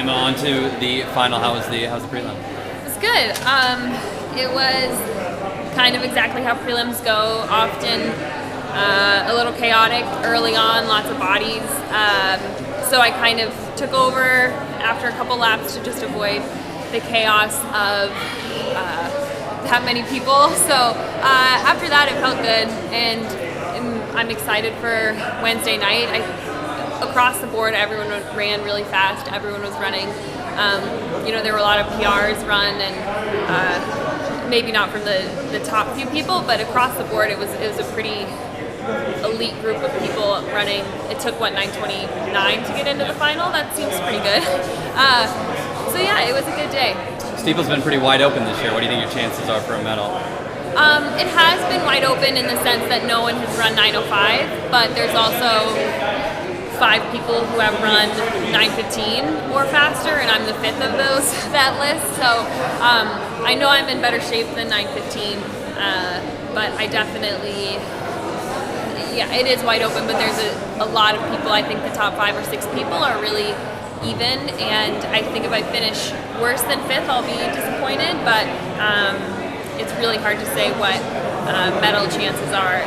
Emma, on to the final. How's the prelim? It's good. It was kind of exactly how prelims go. Often a little chaotic early on, lots of bodies. So I kind of took over after a couple laps to just avoid the chaos of that many people. So after that, it felt good, and I'm excited for Wednesday night. Across the board, everyone ran really fast. Everyone was running. There were a lot of PRs run, and maybe not from the top few people, but across the board, it was a pretty elite group of people running. It took 9:29 to get into the final. That seems pretty good. So yeah, it was a good day. Steeple's been pretty wide open this year. What do you think your chances are for a medal? It has been wide open in the sense that no one has run 9:05, but there's also 5 people who have run 9:15 or faster, and I'm the 5th of that list. So I know I'm in better shape than 9:15, but I definitely, it is wide open. But there's a lot of people. I think the top 5 or 6 people are really even, and I think if I finish worse than 5th, I'll be disappointed. But it's really hard to say what medal chances are.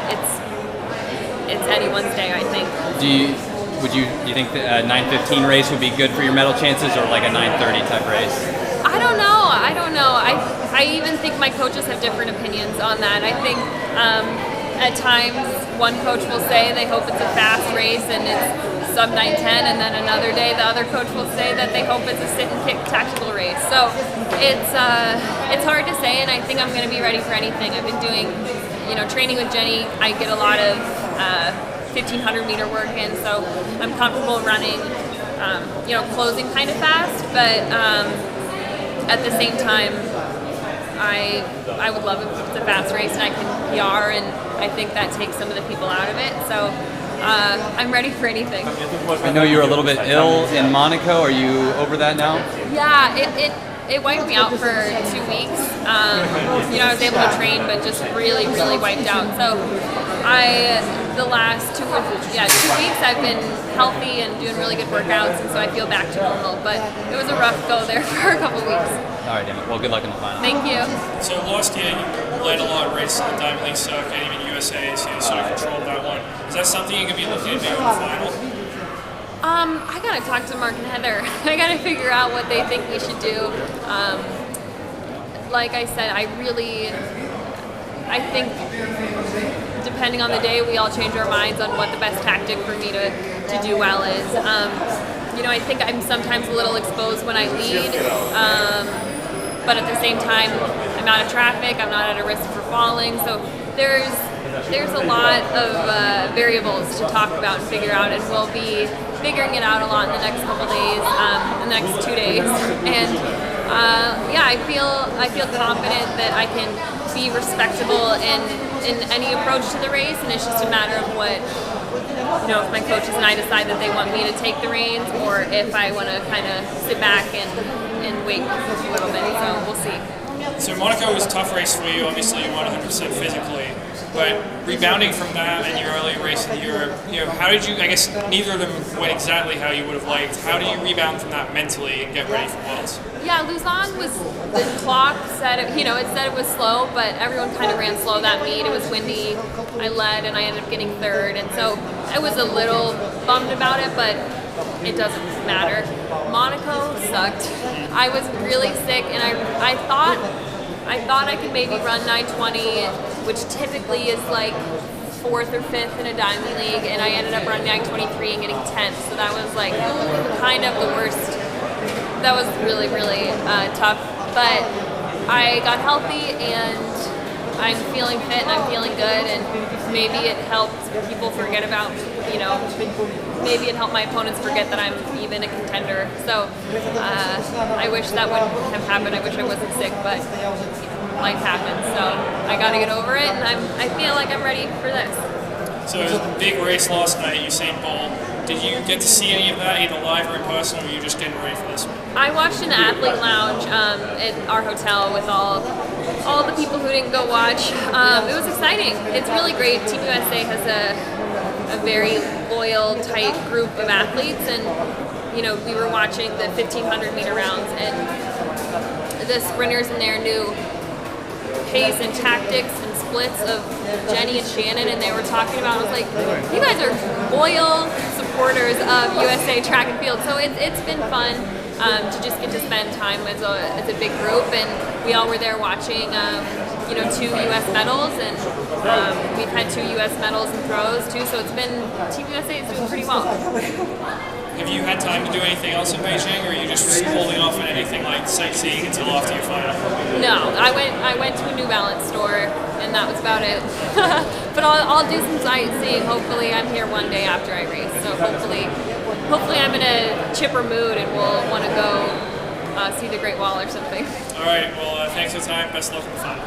It's anyone's day, I think. Do you think the 9:15 race would be good for your medal chances, or like a 9:30 type race? I don't know. I even think my coaches have different opinions on that. I think at times one coach will say they hope it's a fast race and it's sub 9:10, and then another day the other coach will say that they hope it's a sit and kick tactical race. So it's hard to say, and I think I'm going to be ready for anything. I've been doing, training with Jenny. I get a lot of 1,500 meter work in, so I'm comfortable running, closing kind of fast, but at the same time, I would love if it's a fast race and I can PR, and I think that takes some of the people out of it. So I'm ready for anything. I know you were a little bit ill in Monaco. Are you over that now? Yeah, it wiped me out for 2 weeks. I was able to train, but just really, really wiped out. So the last 2 weeks I've been healthy and doing really good workouts, and so I feel back to normal. But it was a rough go there for a couple weeks. All right, Emma. Well, good luck in the final. Thank you. So last year you led a lot of races on the Diamond League circuit, even USA, so you sort of controlled that one. Is that something you're going to be looking to do in the final? I gotta talk to Mark and Heather. I gotta figure out what they think we should do. Like I said, I think depending on the day, we all change our minds on what the best tactic for me to do well is. I think I'm sometimes a little exposed when I lead, but at the same time, I'm out of traffic, I'm not at a risk for falling, so there's a lot of variables to talk about and figure out, and we'll be figuring it out a lot in the next couple days, the next 2 days, and I feel confident that I can be respectable in any approach to the race, and it's just a matter of what, if my coaches and I decide that they want me to take the reins, or if I want to kind of sit back and wait a little bit, so we'll see. So Monaco was a tough race for you, obviously you won 100% physically, but rebounding from that and your early race in Europe, how did you, I guess neither of them went exactly how you would have liked, how do you rebound from that mentally and get ready for Worlds? Yeah, Luzon was, the clock said, it said it was slow, but everyone kind of ran slow that meet. It was windy, I led, and I ended up getting 3rd, and so I was a little bummed about it, but it doesn't matter. Monaco sucked. I was really sick, and I thought I could maybe run 9:20, which typically is like 4th or 5th in a Diamond League, and I ended up running 9:23 and getting 10th, so that was like kind of the worst. That was really, really tough, but I got healthy and I'm feeling fit and I'm feeling good, and maybe it helped people forget about, maybe it helped my opponents forget that I'm even a contender. So I wish that wouldn't have happened. I wish I wasn't sick, but life happens. So I got to get over it, and I feel like I'm ready for this. So it was a big race last night, Usain Bolt. Did you get to see any of that, either live or in person, or were you just getting ready for this one? I watched in the athlete lounge at our hotel with all the people who didn't go watch. It was exciting. It's really great. Team USA has a very loyal, tight group of athletes, and we were watching the 1,500 meter rounds, and the sprinters in there knew pace and tactics and splits of Jenny and Shannon, and they were talking about. I was like, you guys are loyal supporters of USA track and field, so it's been fun to just get to spend time as a big group, and we all were there watching. 2 U.S. medals, and we've had 2 U.S. medals in throws too. So it's been Team USA is doing pretty well. Have you had time to do anything else in Beijing, or are you just holding off on anything like sightseeing until after your final? No, I went to a New Balance store, and that was about it. But I'll do some sightseeing. Hopefully, I'm here one day after I race. So hopefully I'm in a chipper mood, and we'll want to go see the Great Wall or something. All right. Well, thanks for the time. Best of luck in the final.